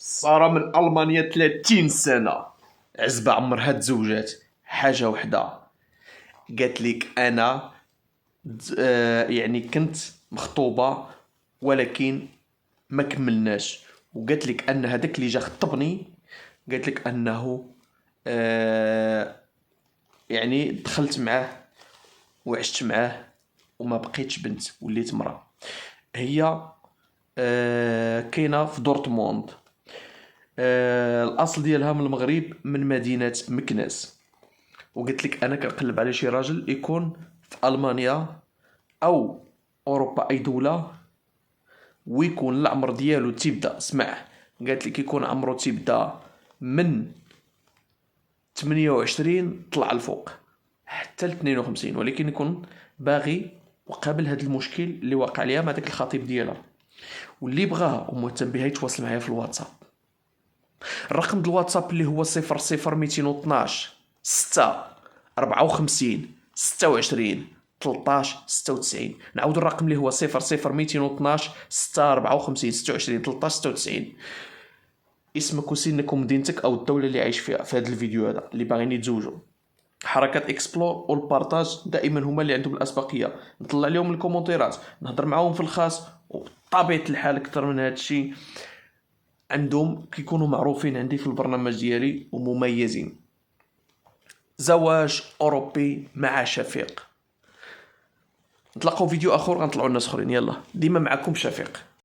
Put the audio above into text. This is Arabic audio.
صار من ألمانيا 30 سنة. عزبة عمرها تزوجات حاجة وحدة، قالت لك أنا يعني كنت مخطوبة ولكن ما كملناش، وقالت لك أن هذاك اللي جا خطبني قالت لك أنه يعني دخلت معاه وعشت معاه وما بقيتش بنت وليت مرأة. هي كاينة في دورتموند. الأصل ديالها من المغرب، من مدينة مكناس. وقلت لك أنا كنقلب على شي راجل يكون في ألمانيا أو أوروبا أي دولة، ويكون العمر ديالو تيبدا، اسمع، قالت لك يكون عمرو تيبدا من 28 طلع الفوق حتى ل 52، ولكن يكون باغي وقابل هذا المشكل اللي واقع ليها مع داك الخطيب ديالها. واللي بغاها ومهتم بها يتواصل معايا في الواتساب. الرقم ديال الواتساب اللي هو 00212 6 54 26 13 96. نعاود الرقم اللي هو 00212 6 54 26 13 96. اسمك وسنك ومدينتك او الدوله اللي عايش فيها في هذا الفيديو هذا اللي باغيين يتزوجوا. حركات اكسبلور والبارطاج دائما هما اللي عندهم الاسبقيه. نطلع لهم الكومونتيرات، نهضر معاهم في الخاص، وبطبيعه الحال اكثر من هذا الشيء عندهم كيكونوا معروفين عندي في البرنامج ديالي ومميزين. زواج اوروبي مع شفيق. نتلاقاو فيديو اخر غنطلعوا الناس اخرين. يلا ديما معكم شفيق.